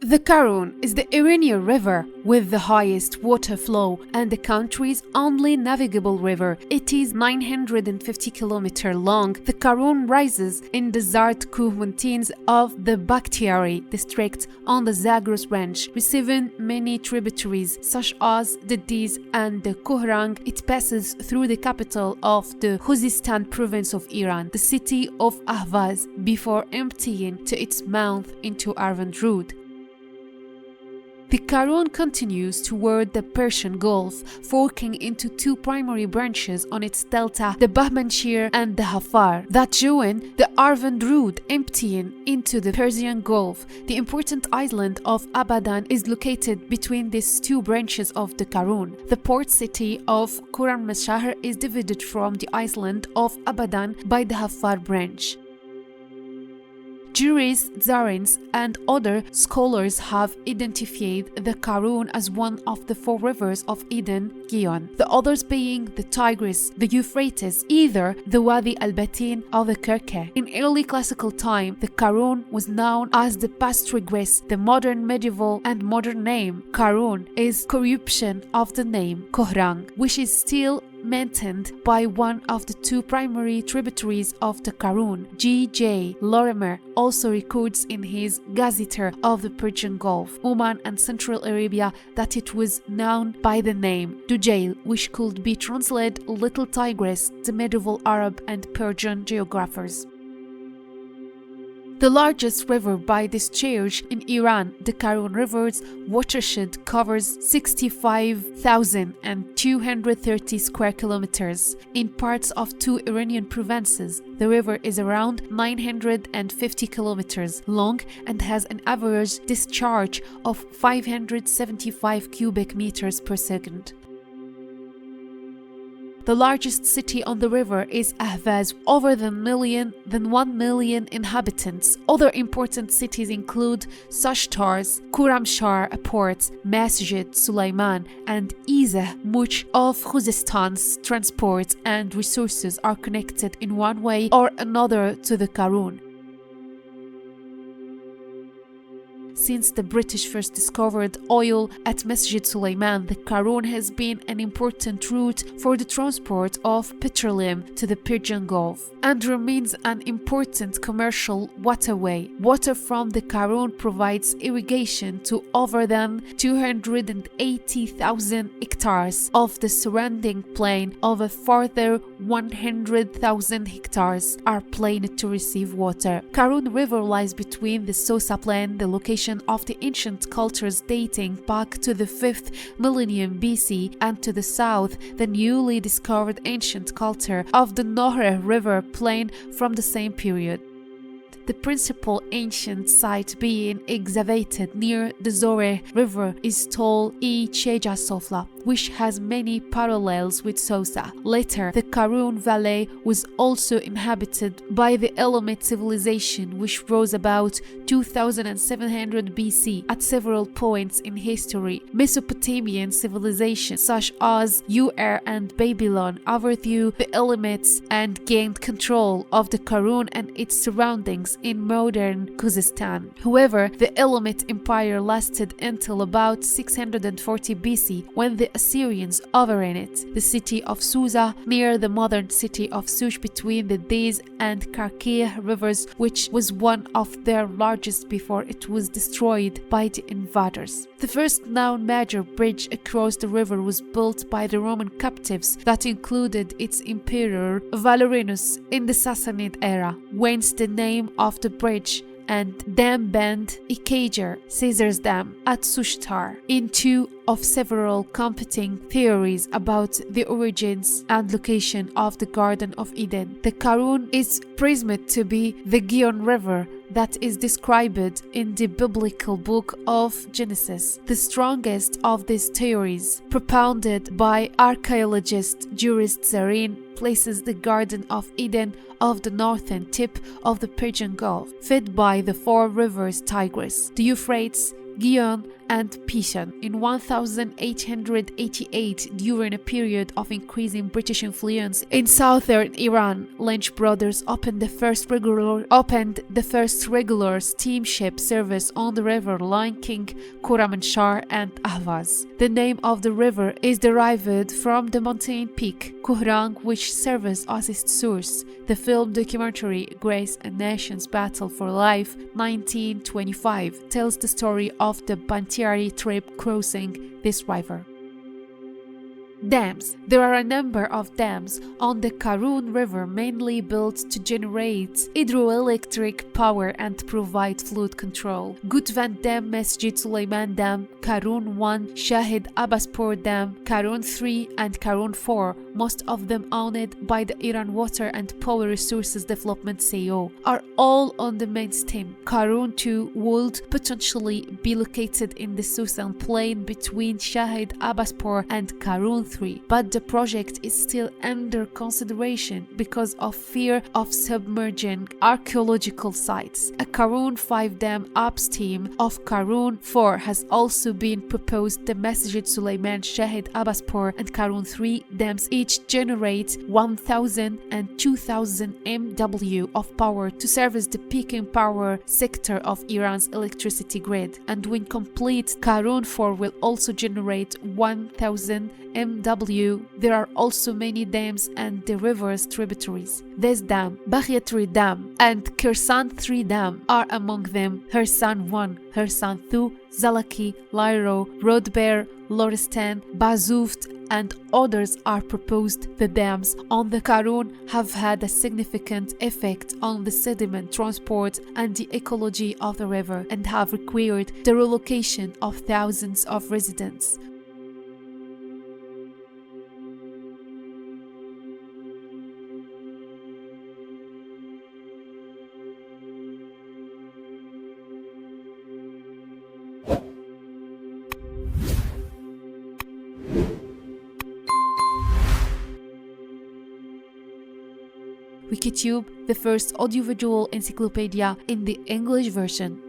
The Karun is the Iranian river with the highest water flow and the country's only navigable river. It is 950 km long. The Karun rises in the Zardkuh mountains of the Bakhtiari district on the Zagros range, receiving many tributaries such as the Diz and the Kohrang. It passes through the capital of the Khuzestan province of Iran, the city of Ahvaz, before emptying to its mouth into Arvandrud. The Karun continues toward the Persian Gulf, forking into two primary branches on its delta, the Bahmanshir and the Hafar, that join the Arvandrud, emptying into the Persian Gulf. The important island of Abadan is located between these two branches of the Karun. The port city of Khorramshahr is divided from the island of Abadan by the Hafar branch. Jurists, Zarins, and other scholars have identified the Karun as one of the four rivers of Eden, Gion, the others being the Tigris, the Euphrates, either the Wadi al-Batin or the Kirke. In early classical time, the Karun was known as the Pastrigris. The modern, medieval, and modern name, Karun, is corruption of the name Kohrang, which is still maintained by one of the two primary tributaries of the Karun. G.J. Lorimer also records in his Gazetteer of the Persian Gulf, Oman and Central Arabia that it was known by the name Dujail, which could be translated Little Tigris, the medieval Arab and Persian geographers. The largest river by discharge in Iran, the Karun River's watershed covers 65,230 square kilometers. In parts of two Iranian provinces, the river is around 950 kilometers long and has an average discharge of 575 cubic meters per second. The largest city on the river is Ahvaz, over 1 million inhabitants. Other important cities include Sashtars, Khorramshahr, a port, Masjid Sulaiman, and Izeh. Much of Khuzestan's transport and resources are connected in one way or another to the Karun. Since the British first discovered oil at Masjid Sulaiman, the Karun has been an important route for the transport of petroleum to the Persian Gulf and remains an important commercial waterway. Water from the Karun provides irrigation to over 280,000 hectares of the surrounding plain. Of a further 100,000 hectares are planned to receive water. Karun River lies between the Sosa Plain, the location of the ancient cultures dating back to the 5th millennium BC, and to the south, the newly discovered ancient culture of the Nohre River plain from the same period. The principal ancient site being excavated near the Zore River is Tol-e-Cheja Sofla, which has many parallels with Sosa. Later, the Karun Valley was also inhabited by the Elamite civilization, which rose about 2700 BC. At several points in history, Mesopotamian civilizations such as Ur and Babylon overthrew the Elamites and gained control of the Karun and its surroundings in modern Khuzestan. However, the Elamite Empire lasted until about 640 BC, when the Assyrians overran it. The city of Susa, near the modern city of Sush between the Diz and Karkir rivers, which was one of their largest before it was destroyed by the invaders. The first known major bridge across the river was built by the Roman captives that included its emperor Valerinus in the Sassanid era, whence the name of the bridge, and Dam Bend Ikager, Caesar's Dam, at Sushtar, in two of several competing theories about the origins and location of the Garden of Eden. The Karun is presumed to be the Gion River that is described in the biblical book of Genesis. The strongest of these theories, propounded by archaeologist jurist Zarin, places the Garden of Eden of the northern tip of the Persian Gulf, fed by the four rivers Tigris, the Euphrates, Gion, and Pishan. In 1888, during a period of increasing British influence in southern Iran, Lynch brothers opened the first regular steamship service on the river linking Khorramshahr and Ahvaz. The name of the river is derived from the mountain peak Kuhrang, which serves as its source. The film documentary Grace and Nation's Battle for Life 1925 tells the story of the Bantiari trip crossing this river. Dams. There are a number of dams on the Karun River, mainly built to generate hydroelectric power and provide flood control. Gutvan Dam, Masjid Suleiman Dam, Karun 1, Shahid Abbaspur Dam, Karun 3 and Karun 4, most of them owned by the Iran Water and Power Resources Development CO, are all on the main stem. Karun 2 would potentially be located in the Susan Plain between Shahid Abbaspur and Karun 3, but the project is still under consideration because of fear of submerging archaeological sites. A Karun 5 dam upstream of Karun 4 has also been proposed. The Masjid Suleiman, Shahid Abbaspur and Karun 3 dams each generate 1,000 and 2,000 MW of power to service the peaking power sector of Iran's electricity grid, and when complete, Karun 4 will also generate 1,000 MW. There are also many dams and the river's tributaries. This dam, Baghyatri Dam and Kirsan 3 Dam are among them. Hirsan 1, Hirsan 2, Zalaki, Lyro, Rodbear, Loristan, Bazuft and others are proposed. The dams on the Karun have had a significant effect on the sediment transport and the ecology of the river and have required the relocation of thousands of residents. Wikitube, the first audiovisual encyclopedia in the English version.